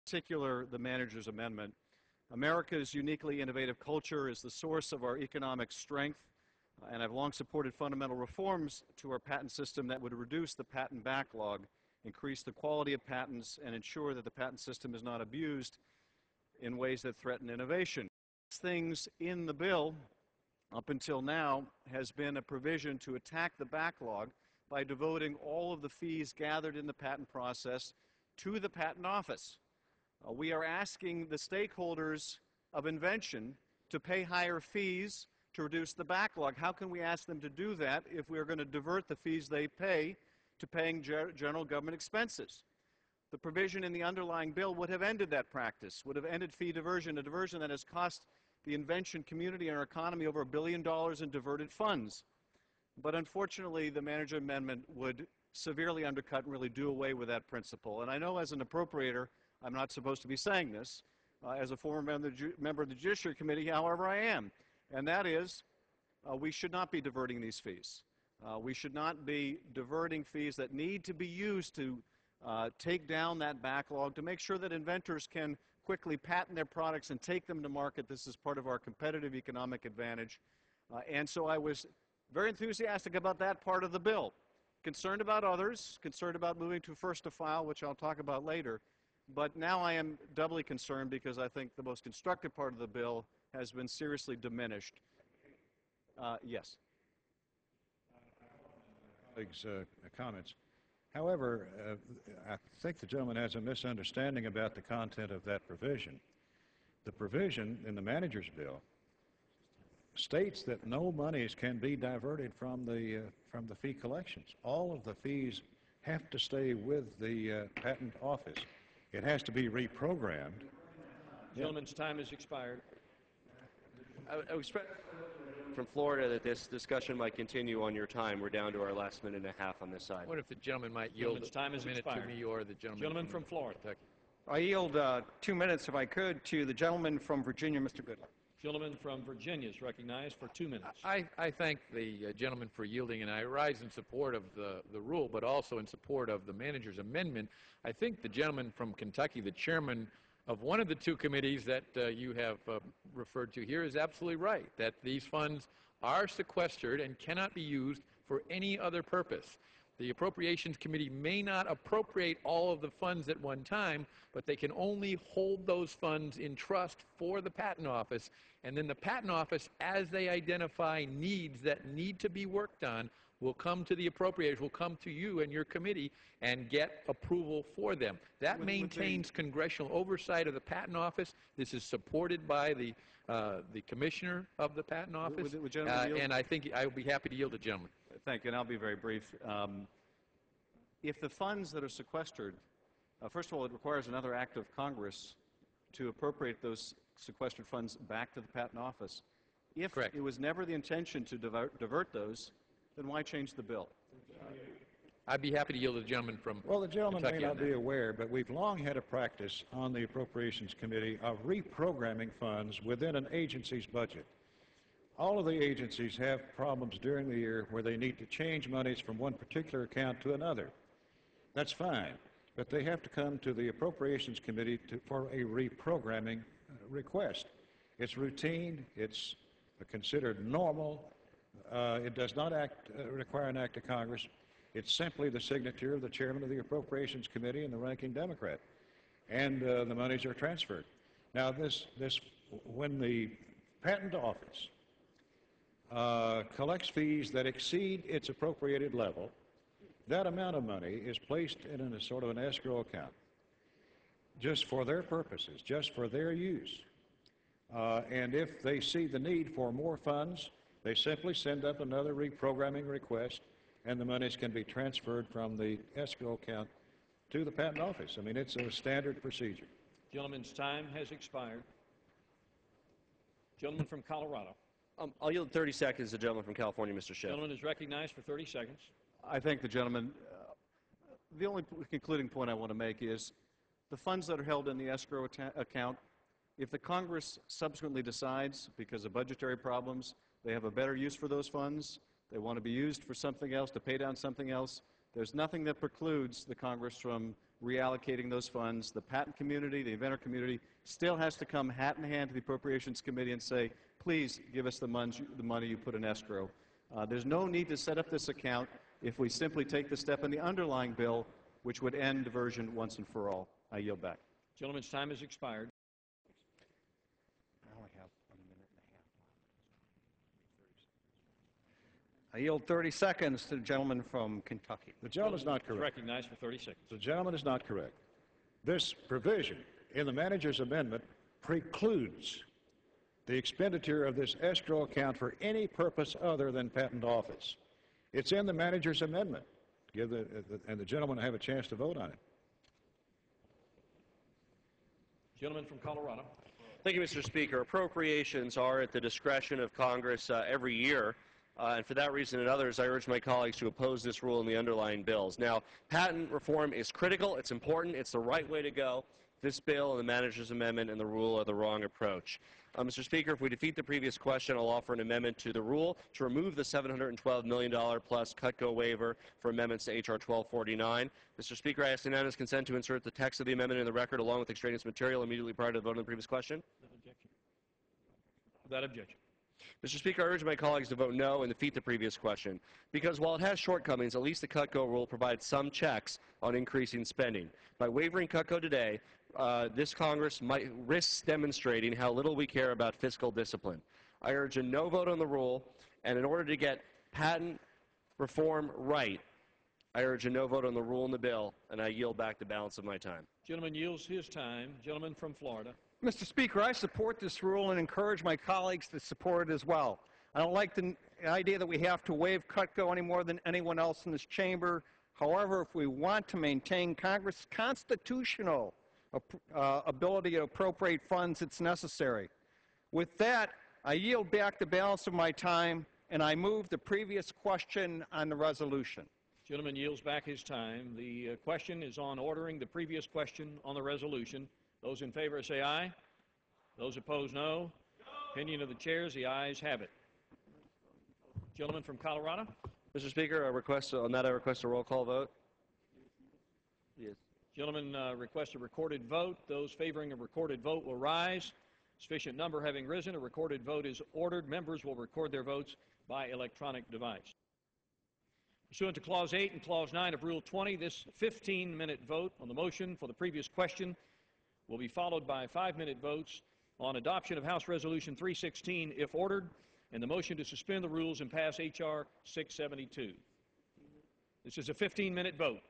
particular the manager's amendment. America's uniquely innovative culture is the source of our economic strength, and I've long supported fundamental reforms to our patent system that would reduce the patent backlog, increase the quality of patents, and ensure that the patent system is not abused in ways that threaten innovation. Things in the bill up until now has been a provision to attack the backlog by devoting all of the fees gathered in the patent process to the patent office. We are asking the stakeholders of invention to pay higher fees to reduce the backlog. How can we ask them to do that if we are going to divert the fees they pay to paying general government expenses? The provision in the underlying bill would have ended that practice, would have ended fee diversion, a diversion that has cost the invention community and our economy over $1 billion in diverted funds. But unfortunately, the manager amendment would severely undercut and really do away with that principle. And I know as an appropriator, I'm not supposed to be saying this. As a former member of the Judiciary Committee, however, I am. And that is, we should not be diverting these fees. We should not be diverting fees that need to be used to take down that backlog, to make sure that inventors can quickly patent their products and take them to market. This is part of our competitive economic advantage. And so I was very enthusiastic about that part of the bill. Concerned about others, concerned about moving to first to file, which I'll talk about later. But now I am doubly concerned because I think the most constructive part of the bill has been seriously diminished. Yes. Colleagues' comments. However, I think the gentleman has a misunderstanding about the content of that provision. The provision in the manager's bill states that no monies can be diverted from the fee collections. All of the fees have to stay with the patent office. It has to be reprogrammed. Gentleman's time has expired. I expect from Florida that this discussion might continue on your time. We're down to our last minute and a half on this side. What if the gentleman might yield time a minute to me or the gentleman from Florida? Kentucky? I yield 2 minutes, if I could, to the gentleman from Virginia, Mr. Goodlatte. Gentleman from Virginia is recognized for 2 minutes. I thank the gentleman for yielding, and I rise in support of the rule, but also in support of the manager's amendment. I think the gentleman from Kentucky, the chairman of one of the two committees that you have referred to here, is absolutely right, that these funds are sequestered and cannot be used for any other purpose. The Appropriations Committee may not appropriate all of the funds at one time, but they can only hold those funds in trust for the Patent Office, and then the Patent Office, as they identify needs that need to be worked on, will come to the appropriators, will come to you and your committee and get approval for them. That maintains congressional oversight of the Patent Office. This is supported by the commissioner of the Patent Office, and I think I will be happy to yield to the gentleman. Thank you, and I'll be very brief. If the funds that are sequestered, first of all, it requires another act of Congress to appropriate those sequestered funds back to the Patent Office. If Correct. It was never the intention to divert those, then why change the bill? I'd be happy to yield to the gentleman from Well, the gentleman Kentucky may not be aware, but we've long had a practice on the Appropriations Committee of reprogramming funds within an agency's budget. All of the agencies have problems during the year where they need to change monies from one particular account to another. That's fine, but they have to come to the Appropriations Committee for a reprogramming request. It's routine, it's considered normal, it does not require an act of Congress. It's simply the signature of the chairman of the Appropriations Committee and the ranking Democrat, and the monies are transferred. Now, when the Patent Office collects fees that exceed its appropriated level, that amount of money is placed in a sort of an escrow account just for their purposes, just for their use. And if they see the need for more funds, they simply send up another reprogramming request, and the monies can be transferred from the escrow account to the Patent Office. I mean, it's a standard procedure. Gentleman's time has expired. Gentleman from Colorado. I'll yield 30 seconds to the gentleman from California, Mr. Schiff. Gentleman is recognized for 30 seconds. I thank the gentleman. The only concluding point I want to make is the funds that are held in the escrow account, if the Congress subsequently decides, because of budgetary problems, they have a better use for those funds, they want to be used for something else, to pay down something else, there's nothing that precludes the Congress from reallocating those funds. The patent community, the inventor community, still has to come hat in hand to the Appropriations Committee and say, please give us the money you put in escrow. There's no need to set up this account if we simply take the step in the underlying bill, which would end diversion once and for all. I yield back. Gentleman's time has expired. I only have 1 minute and a half. I yield 30 seconds to the gentleman from Kentucky. The gentleman is not Is correct. recognized for 30 seconds. The gentleman is not correct. This provision in the manager's amendment precludes the expenditure of this escrow account for any purpose other than patent office. It's in the manager's amendment. And the gentleman have a chance to vote on it. Gentleman from Colorado. Thank you, Mr. Speaker. Appropriations are at the discretion of Congress every year. And for that reason and others, I urge my colleagues to oppose this rule and the underlying bills. Now, patent reform is critical. It's important. It's the right way to go. This bill and the manager's amendment and the rule are the wrong approach. Mr. Speaker, if we defeat the previous question, I'll offer an amendment to the rule to remove the $712 million plus cut-go waiver for amendments to H.R. 1249. Mr. Speaker, I ask unanimous consent to insert the text of the amendment in the record along with extraneous material immediately prior to the vote on the previous question. Without objection. Mr. Speaker, I urge my colleagues to vote no and defeat the previous question, because while it has shortcomings, at least the cut-go rule provides some checks on increasing spending. By waiving cut-go today, this Congress might risk demonstrating how little we care about fiscal discipline. I urge a no vote on the rule, and in order to get patent reform right, I urge a no vote on the rule and the bill, and I yield back the balance of my time. Gentleman yields his time. Gentleman from Florida. Mr. Speaker, I support this rule and encourage my colleagues to support it as well. I don't like the idea that we have to waive cut-go any more than anyone else in this chamber. However, if we want to maintain Congress' constitutional ability to appropriate funds, it's necessary. With that, I yield back the balance of my time, and I move the previous question on the resolution. Gentleman yields back his time. The question is on ordering the previous question on the resolution. Those in favor say aye. Those opposed, no. Opinion of the chairs, the ayes have it. Gentleman from Colorado. Mr. Speaker, I request a roll call vote. Yes. Gentleman requests a recorded vote. Those favoring a recorded vote will rise. Sufficient number having risen, a recorded vote is ordered. Members will record their votes by electronic device. Pursuant to Clause 8 and Clause 9 of Rule 20, this 15-minute vote on the motion for the previous question will be followed by 5-minute votes on adoption of House Resolution 316 if ordered, and the motion to suspend the rules and pass H.R. 672. This is a 15-minute vote.